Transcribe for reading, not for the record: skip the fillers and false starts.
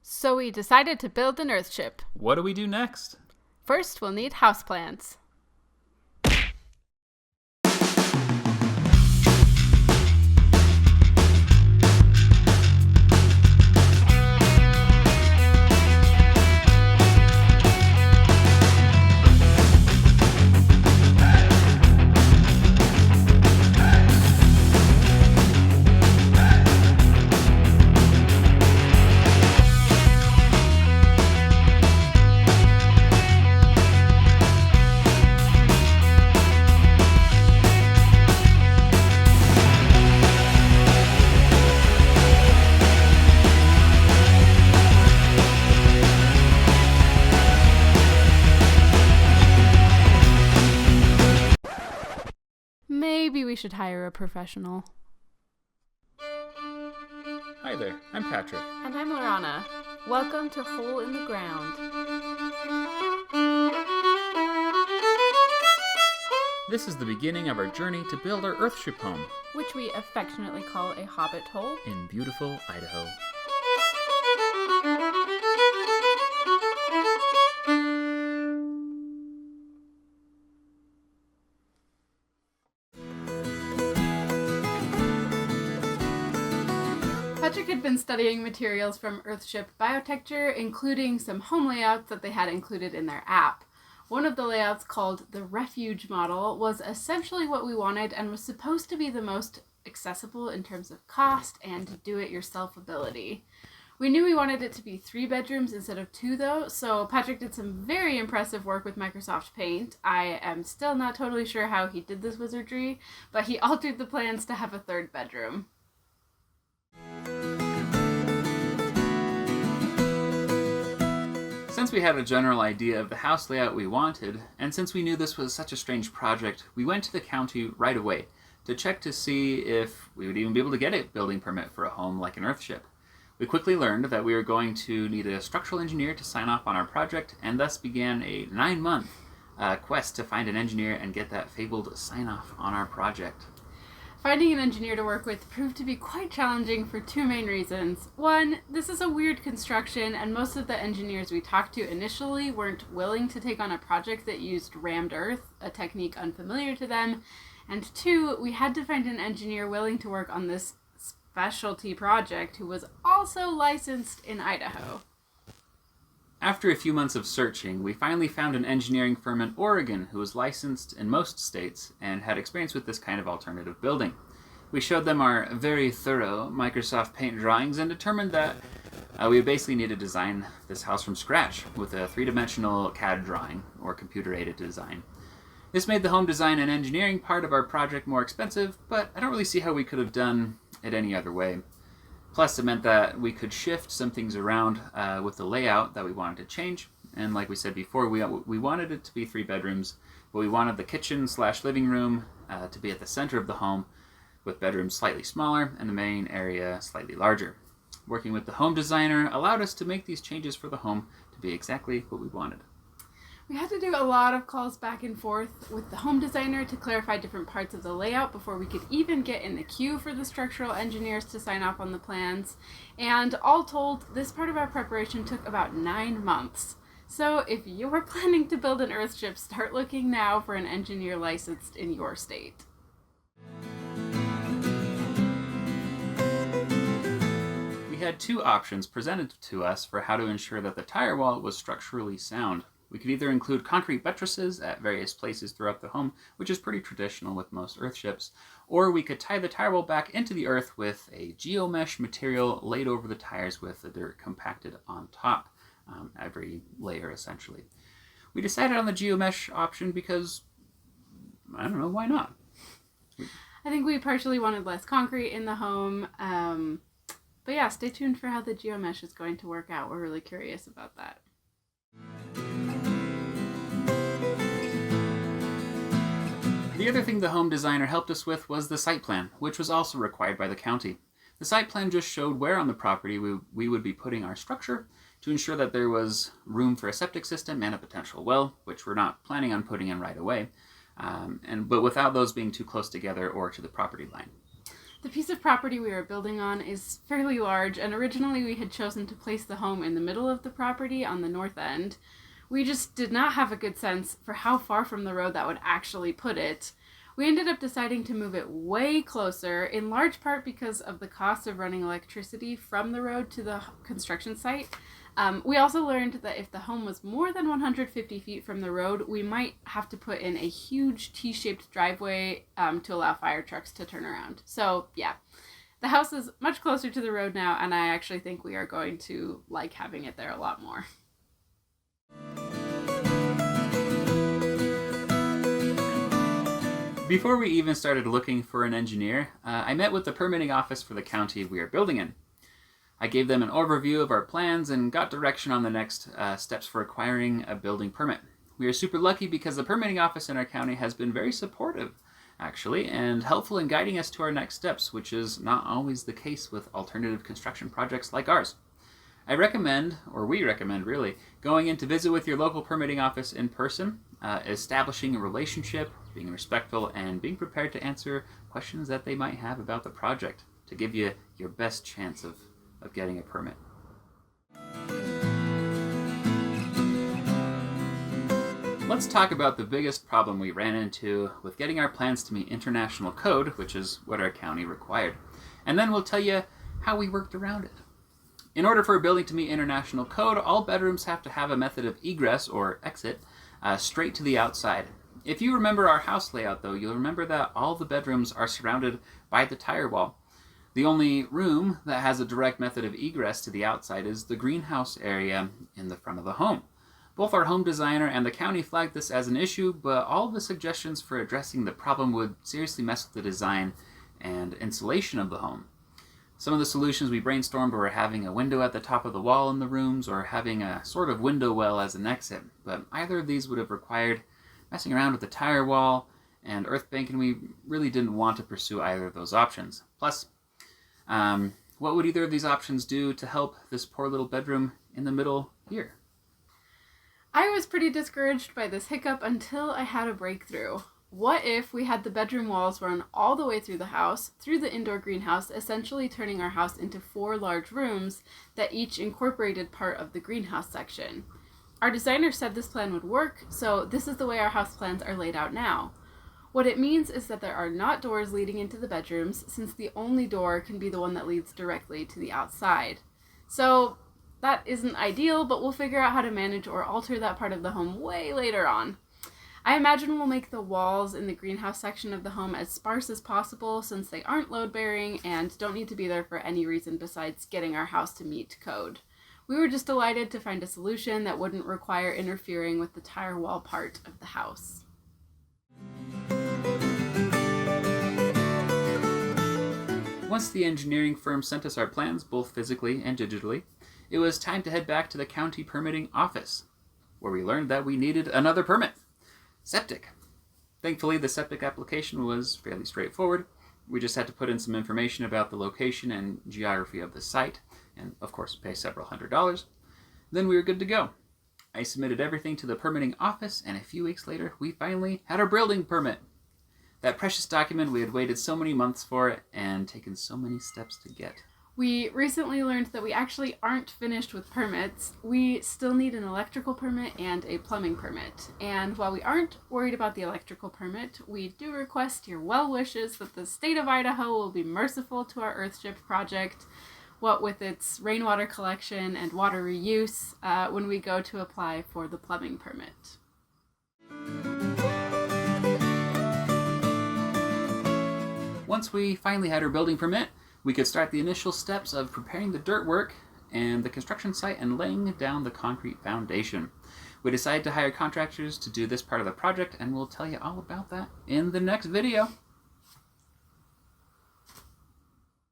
So we decided to build an Earthship. What do we do next? First, we'll need houseplants. Maybe we should hire a professional. Hi there, I'm Patrick. And I'm Lorana. Welcome to Hole in the Ground. This is the beginning of our journey to build our Earthship home Which we affectionately call a hobbit hole. in beautiful Idaho. Patrick had been studying materials from Earthship Biotecture, including some home layouts that they had included in their app. One of the layouts, called the Refuge model, was essentially what we wanted and was supposed to be the most accessible in terms of cost and do-it-yourself ability. We knew we wanted it to be 3 bedrooms instead of 2, though, so Patrick did some very impressive work with Microsoft Paint. I am still not totally sure how he did this wizardry, but he altered the plans to have a 3rd bedroom. Since we had a general idea of the house layout we wanted, and since we knew this was such a strange project, we went to the county right away to check to see if we would even be able to get a building permit for a home like an Earthship. We quickly learned that we were going to need a structural engineer to sign off on our project, and thus began a 9-month quest to find an engineer and get that fabled sign-off on our project. Finding an engineer to work with proved to be quite challenging for 2 main reasons. One, this is a weird construction, and most of the engineers we talked to initially weren't willing to take on a project that used rammed earth, a technique unfamiliar to them. And 2, we had to find an engineer willing to work on this specialty project who was also licensed in Idaho. After a few months of searching, we finally found an engineering firm in Oregon who was licensed in most states and had experience with this kind of alternative building. We showed them our very thorough Microsoft Paint drawings and determined that we would basically need to design this house from scratch with a 3-dimensional CAD drawing, or computer-aided design. This made the home design and engineering part of our project more expensive, but I don't really see how we could have done it any other way. Plus, it meant that we could shift some things around with the layout that we wanted to change. And like we said before, we wanted it to be 3 bedrooms, but we wanted the kitchen/living room to be at the center of the home, with bedrooms slightly smaller and the main area slightly larger. Working with the home designer allowed us to make these changes for the home to be exactly what we wanted. We had to do a lot of calls back and forth with the home designer to clarify different parts of the layout before we could even get in the queue for the structural engineers to sign off on the plans. And all told, this part of our preparation took about 9 months. So if you're planning to build an Earthship, start looking now for an engineer licensed in your state. We had 2 options presented to us for how to ensure that the tire wall was structurally sound. We could either include concrete buttresses at various places throughout the home, which is pretty traditional with most Earthships, or we could tie the tire wall back into the earth with a geomesh material laid over the tires with the dirt compacted on top, every layer essentially. We decided on the geomesh option because, I don't know, why not? I think we partially wanted less concrete in the home, but yeah, stay tuned for how the geomesh is going to work out. We're really curious about that. The other thing the home designer helped us with was the site plan, which was also required by the county. The site plan just showed where on the property we would be putting our structure to ensure that there was room for a septic system and a potential well, which we're not planning on putting in right away, but without those being too close together or to the property line. The piece of property we are building on is fairly large, and originally we had chosen to place the home in the middle of the property on the north end. We just did not have a good sense for how far from the road that would actually put it. We ended up deciding to move it way closer, in large part because of the cost of running electricity from the road to the construction site. We also learned that if the home was more than 150 feet from the road, we might have to put in a huge T-shaped driveway to allow fire trucks to turn around. So yeah, the house is much closer to the road now, and I actually think we are going to like having it there a lot more. Before we even started looking for an engineer, I met with the permitting office for the county we are building in. I gave them an overview of our plans and got direction on the next steps for acquiring a building permit. We are super lucky because the permitting office in our county has been very supportive, actually, and helpful in guiding us to our next steps, which is not always the case with alternative construction projects like ours. I recommend, or we recommend really, going in to visit with your local permitting office in person, establishing a relationship, being respectful, and being prepared to answer questions that they might have about the project to give you your best chance of getting a permit. Let's talk about the biggest problem we ran into with getting our plans to meet international code, which is what our county required. And then we'll tell you how we worked around it. In order for a building to meet international code, all bedrooms have to have a method of egress or exit straight to the outside. If you remember our house layout, though, you'll remember that all the bedrooms are surrounded by the tire wall. The only room that has a direct method of egress to the outside is the greenhouse area in the front of the home. Both our home designer and the county flagged this as an issue, but all the suggestions for addressing the problem would seriously mess with the design and insulation of the home. Some of the solutions we brainstormed were having a window at the top of the wall in the rooms or having a sort of window well as an exit, but either of these would have required messing around with the tire wall and earth bank, and we really didn't want to pursue either of those options. Plus, what would either of these options do to help this poor little bedroom in the middle here? I was pretty discouraged by this hiccup until I had a breakthrough. What if we had the bedroom walls run all the way through the house, through the indoor greenhouse, essentially turning our house into 4 large rooms that each incorporated part of the greenhouse section? Our designer said this plan would work, so this is the way our house plans are laid out now. What it means is that there are not doors leading into the bedrooms, since the only door can be the one that leads directly to the outside. So that isn't ideal, but we'll figure out how to manage or alter that part of the home way later on. I imagine we'll make the walls in the greenhouse section of the home as sparse as possible, since they aren't load-bearing and don't need to be there for any reason besides getting our house to meet code. We were just delighted to find a solution that wouldn't require interfering with the tire wall part of the house. Once the engineering firm sent us our plans, both physically and digitally, it was time to head back to the county permitting office, where we learned that we needed another permit. Septic. Thankfully, the septic application was fairly straightforward. We just had to put in some information about the location and geography of the site, and of course pay several $100s. Then we were good to go. I submitted everything to the permitting office, and a few weeks later, we finally had our building permit. That precious document we had waited so many months for and taken so many steps to get. We recently learned that we actually aren't finished with permits. We still need an electrical permit and a plumbing permit. And while we aren't worried about the electrical permit, we do request your well wishes that the state of Idaho will be merciful to our Earthship project, what with its rainwater collection and water reuse, when we go to apply for the plumbing permit. Once we finally had our building permit, we could start the initial steps of preparing the dirt work and the construction site and laying down the concrete foundation. We decided to hire contractors to do this part of the project, and we'll tell you all about that in the next video.